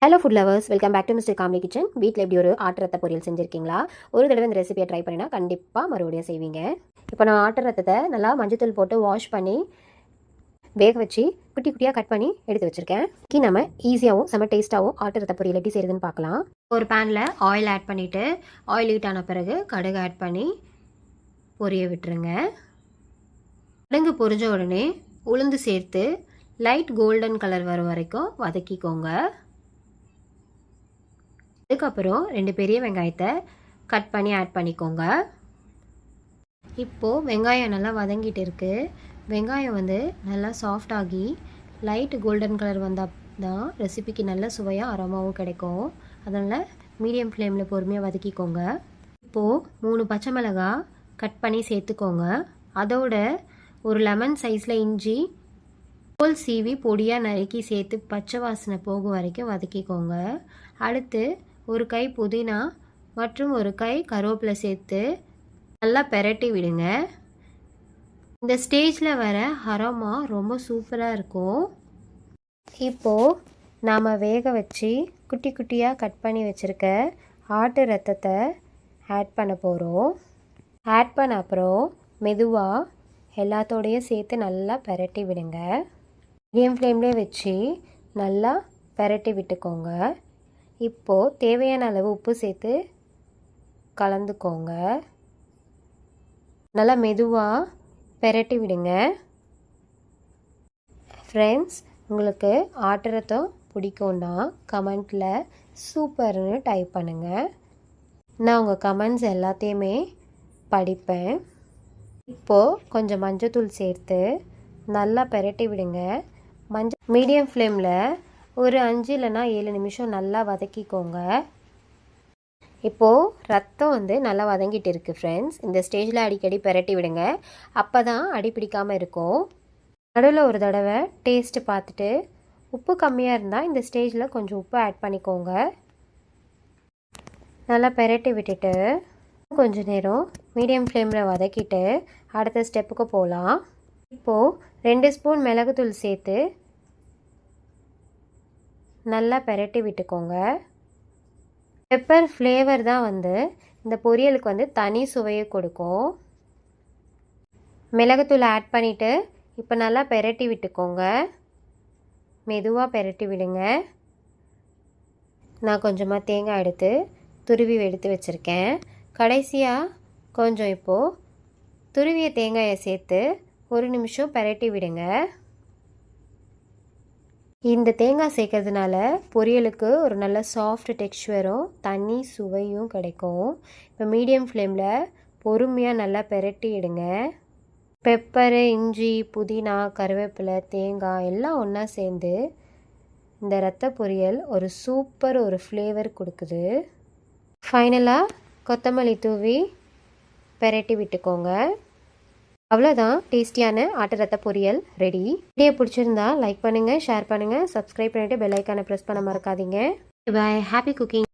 Hello food lovers, welcome back to mister Kamli kitchen. வீட்டில் எப்படி ஒரு ஆட்டு ரத்த பொரியல் செஞ்சுருக்கீங்களா? ஒரு தடவை இந்த ரெசிபியை ட்ரை பண்ணினா கண்டிப்பாக மறுபடியும் செய்வீங்க. இப்போ நான் ஆட்டு ரத்தத்தை நல்லா மஞ்சத்தூள் போட்டு வாஷ் பண்ணி வேக வச்சு குட்டி குட்டியாக கட் பண்ணி எடுத்து வச்சுருக்கேன். நம்ம ஈஸியாகவும் செம்ம டேஸ்ட்டாகவும் ஆட்டு ரத்த பொரியல் எப்படி செய்யுதுன்னு பார்க்கலாம். ஒரு பேனில் ஆயில் ஆட் பண்ணிவிட்டு ஆயில் ஹீட் ஆன பிறகு கடுகு ஆட் பண்ணி பொரிய விட்டுருங்க. கடுகு பொரிஞ்ச உடனே உளுந்து சேர்த்து லைட் கோல்டன் கலர் வர வரைக்கும் வதக்கிக்கோங்க. அதுக்கப்புறம் 2 பெரிய வெங்காயத்தை கட் பண்ணி ஆட் பண்ணிக்கோங்க. இப்போது வெங்காயம் நல்லா வதங்கிட்டு இருக்குது. வெங்காயம் நல்லா சாஃப்ட் ஆகி லைட் கோல்டன் கலர் வந்தால் தான் ரெசிபிக்கு நல்ல சுவையாக அரோமாவும் கிடைக்கும். அதனால் மீடியம் ஃப்ளேமில் பொறுமையாக வதக்கிக்கோங்க. இப்போது 3 பச்சை மிளகாய் கட் பண்ணி சேர்த்துக்கோங்க. அதோட ஒரு லெமன் சைஸில் இஞ்சி தோல் சீவி பொடியாக நறுக்கி சேர்த்து பச்சை வாசனை போகும் வரைக்கும் வதக்கிக்கோங்க. அடுத்து ஒரு கை புதினா மற்றும் ஒரு கை கருவேப்பிலை சேர்த்து நல்லா பெரட்டி விடுங்க. இந்த ஸ்டேஜில் வர அரோமா ரொம்ப சூப்பராக இருக்கும். இப்போது நாம் வேக வச்சு குட்டி குட்டியாக கட் பண்ணி வச்சுருக்க ஆட்டு ரத்தத்தை ஆட் பண்ண போகிறோம். ஆட் பண்ண அப்புறம் மெதுவாக எல்லாத்தோடையும் சேர்த்து நல்லா பெரட்டி விடுங்க. மீடியம் ஃப்ளேம்லேயே வச்சு நல்லா பெரட்டி விட்டுக்கோங்க. இப்போது தேவையான அளவு உப்பு சேர்த்து கலந்துக்கோங்க. நல்லா மெதுவாக பெரட்டி விடுங்க. ஃப்ரெண்ட்ஸ், உங்களுக்கு ஆட்டு ரத்தம் பிடிக்கும்னா கமெண்ட்டில் சூப்பர்னு டைப் பண்ணுங்கள். நான் உங்கள் கமெண்ட்ஸ் எல்லாத்தையுமே படிப்பேன். இப்போது கொஞ்சம் மஞ்சத்தூள் சேர்த்து நல்லா பெரட்டி விடுங்க. மீடியம் ஃப்ளேமில் ஒரு 5 இல்லைனா 7 நிமிஷம் நல்லா வதக்கிக்கோங்க. இப்போது ரத்தம் நல்லா வதங்கிட்டு இருக்குது ஃப்ரெண்ட்ஸ். இந்த ஸ்டேஜில் அடிக்கடி பெரட்டி விடுங்க. அப்போ தான் அடி பிடிக்காமல் இருக்கும். நடுவில் ஒரு தடவை டேஸ்ட்டு பார்த்துட்டு உப்பு கம்மியாக இருந்தால் இந்த ஸ்டேஜில் கொஞ்சம் உப்பு ஆட் பண்ணிக்கோங்க. நல்லா பெரட்டி விட்டுட்டு கொஞ்சம் நேரம் மீடியம் ஃப்ளேமில் வதக்கிட்டு அடுத்த ஸ்டெப்புக்கு போகலாம். இப்போது 2 ஸ்பூன் மிளகுத்தூள் சேர்த்து நல்லா பெரட்டி விட்டுக்கோங்க. பெப்பர் ஃப்ளேவர் தான் இந்த பொரியலுக்கு தனி சுவையை கொடுக்கும். மிளகுத்தூள் ஆட் பண்ணிவிட்டு இப்போ நல்லா பெரட்டி விட்டுக்கோங்க. மெதுவாக பெரட்டி விடுங்க. நான் கொஞ்சமாக தேங்காய் எடுத்து துருவி எடுத்து வச்சுருக்கேன். கடைசியாக கொஞ்சம் இப்போது துருவிய தேங்காயை சேர்த்து 1 நிமிஷம் பெரட்டி விடுங்க. இந்த தேங்காய் சேர்க்கறதுனால பொரியலுக்கு ஒரு நல்ல சாஃப்ட் டெக்ஸ்சரும் தனி சுவையும் கிடைக்கும். இப்போ மீடியம் ஃப்ளேமில் பொறுமையாக நல்லா பெரட்டி இடுங்க. பெப்பரு, இஞ்சி, புதினா, கருவேப்பிலை, தேங்காய் எல்லாம் ஒன்றா சேர்ந்து இந்த ரத்த பொரியல் ஒரு ஃப்ளேவர் கொடுக்குது. ஃபைனலாக கொத்தமல்லி தூவி பெரட்டி விட்டுக்கோங்க. அவ்வளோதான், டேஸ்டியான ஆட்டு ரத்த பொரியல் ரெடி. வீடியோ பிடிச்சிருந்தா லைக் பண்ணுங்கள், ஷேர் பண்ணுங்கள், சப்ஸ்கிரைப் பண்ணிவிட்டு பெல் ஐக்கானை ப்ரெஸ் பண்ண மறக்காதீங்க. பை. Happy cooking.